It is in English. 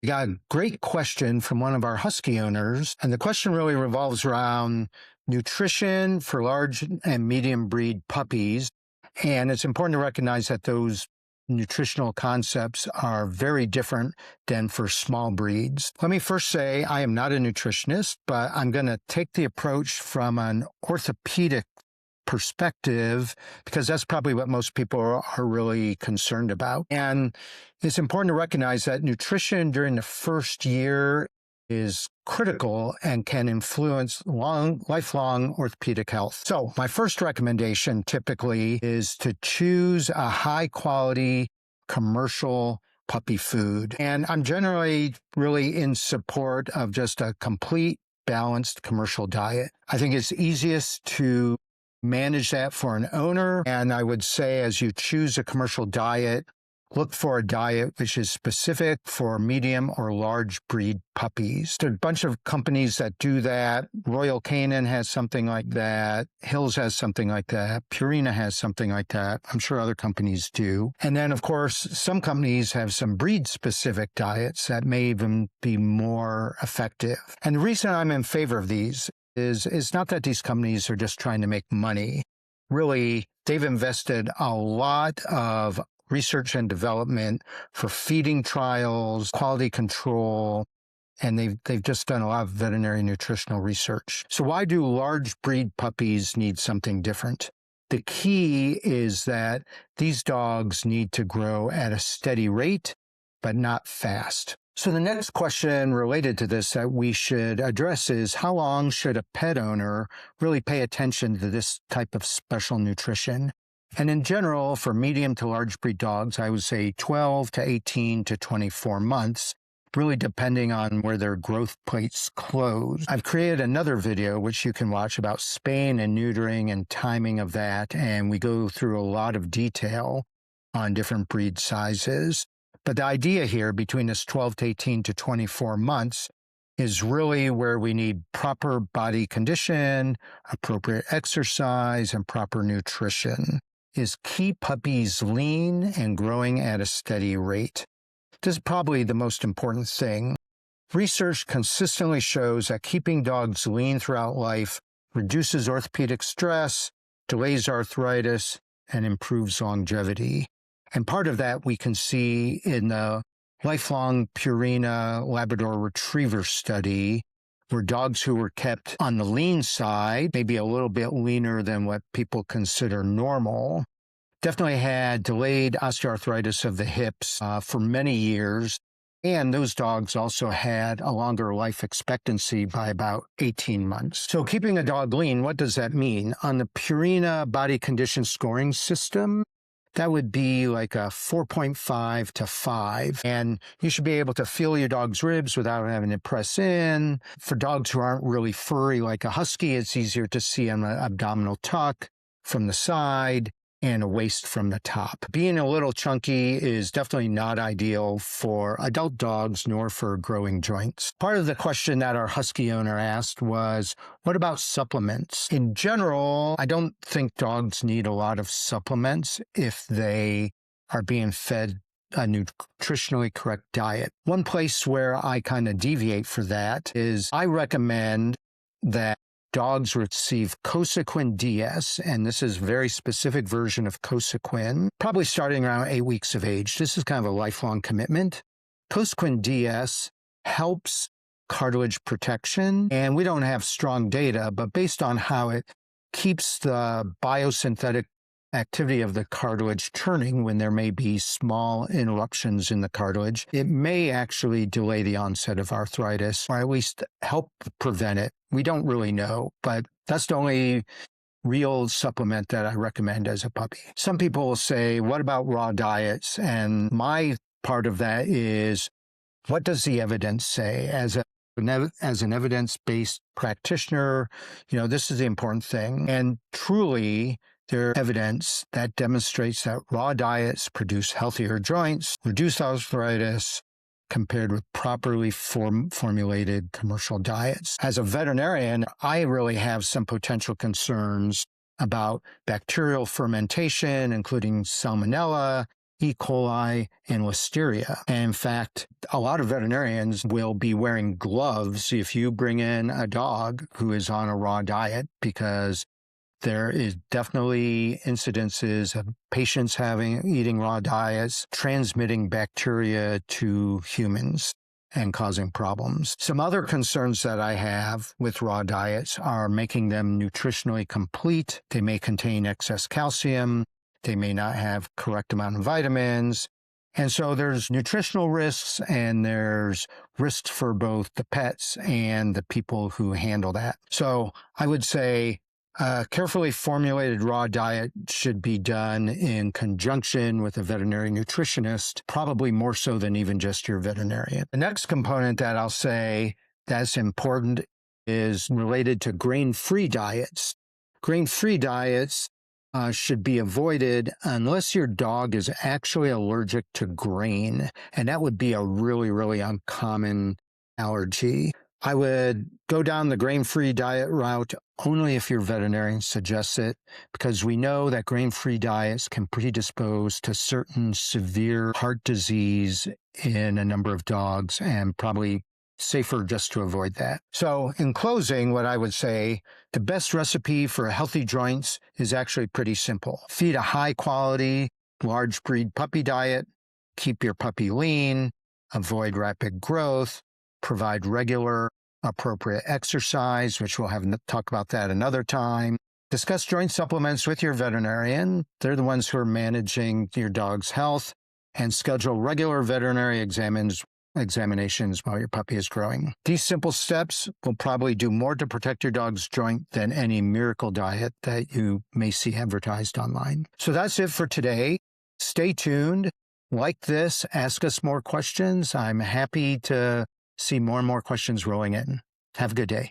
We got a great question from one of our Husky owners, and the question really revolves around nutrition for large and medium breed puppies. And it's important to recognize that those nutritional concepts are very different than for small breeds. Let me first say I am not a nutritionist, but I'm going to take the approach from an orthopedic perspective because that's probably what most people are really concerned about. And it's important to recognize that nutrition during the first year is critical and can influence lifelong orthopedic health. So my first recommendation typically is to choose a high quality commercial puppy food. And I'm generally really in support of just a complete balanced commercial diet. I think it's easiest to manage that for an owner. And I would say as you choose a commercial diet, look for a diet which is specific for medium or large breed puppies. There are a bunch of companies that do that. Royal Canin has something like that. Hills has something like that. Purina has something like that. I'm sure other companies do. And then, of course, some companies have some breed-specific diets that may even be more effective. And the reason I'm in favor of these is not that these companies are just trying to make money. Really, they've invested a lot of research and development for feeding trials, quality control, and they've just done a lot of veterinary nutritional research. So why do large breed puppies need something different? The key is that these dogs need to grow at a steady rate, but not fast. So the next question related to this that we should address is how long should a pet owner really pay attention to this type of special nutrition? And in general, for medium to large breed dogs, I would say 12 to 18 to 24 months, really depending on where their growth plates close. I've created another video, which you can watch, about spaying and neutering and timing of that, and we go through a lot of detail on different breed sizes. But the idea here between this 12 to 18 to 24 months is really where we need proper body condition, appropriate exercise, and proper nutrition. Is keep puppies lean and growing at a steady rate. This is probably the most important thing. Research consistently shows that keeping dogs lean throughout life reduces orthopedic stress, delays arthritis, and improves longevity. And part of that we can see in the lifelong Purina Labrador Retriever study, where dogs who were kept on the lean side, maybe a little bit leaner than what people consider normal, definitely had delayed osteoarthritis of the hips for many years. And those dogs also had a longer life expectancy by about 18 months. So keeping a dog lean, what does that mean? On the Purina body condition scoring system, that would be like a 4.5 to 5. And you should be able to feel your dog's ribs without having to press in. For dogs who aren't really furry like a Husky, it's easier to see an abdominal tuck from the side and a waist from the top. Being a little chunky is definitely not ideal for adult dogs nor for growing joints. Part of the question that our Husky owner asked was, what about supplements? In general, I don't think dogs need a lot of supplements if they are being fed a nutritionally correct diet. One place where I kind of deviate for that is I recommend that dogs receive Cosequin DS, and this is a very specific version of Cosequin, probably starting around 8 weeks of age. This is kind of a lifelong commitment. Cosequin DS helps cartilage protection, and we don't have strong data, but based on how it keeps the biosynthetic activity of the cartilage turning when there may be small interruptions in the cartilage, it may actually delay the onset of arthritis, or at least help prevent it. We don't really know, but that's the only real supplement that I recommend as a puppy. Some people will say, what about raw diets? And my part of that is, what does the evidence say? As an evidence-based practitioner, this is the important thing. And truly, there's evidence that demonstrates that raw diets produce healthier joints, reduce arthritis, compared with properly formulated commercial diets. As a veterinarian, I really have some potential concerns about bacterial fermentation, including salmonella, E. coli, and listeria. And in fact, a lot of veterinarians will be wearing gloves if you bring in a dog who is on a raw diet, because there is definitely incidences of patients eating raw diets, transmitting bacteria to humans and causing problems. Some other concerns that I have with raw diets are making them nutritionally complete. They may contain excess calcium. They may not have correct amount of vitamins. And so there's nutritional risks, and there's risks for both the pets and the people who handle that. So I would say a carefully formulated raw diet should be done in conjunction with a veterinary nutritionist, probably more so than even just your veterinarian. The next component that I'll say that's important is related to grain-free diets. Grain-free diets should be avoided unless your dog is actually allergic to grain, and that would be a really, really uncommon allergy. I would go down the grain-free diet route only if your veterinarian suggests it, because we know that grain-free diets can predispose to certain severe heart disease in a number of dogs, and probably safer just to avoid that. So in closing, what I would say, the best recipe for healthy joints is actually pretty simple. Feed a high-quality, large breed puppy diet, keep your puppy lean, avoid rapid growth, provide regular, appropriate exercise, which we'll talk about that another time. Discuss joint supplements with your veterinarian. They're the ones who are managing your dog's health, and schedule regular veterinary examinations while your puppy is growing. These simple steps will probably do more to protect your dog's joint than any miracle diet that you may see advertised online. So that's it for today. Stay tuned. Like this, ask us more questions. I'm happy to see more and more questions rolling in. Have a good day.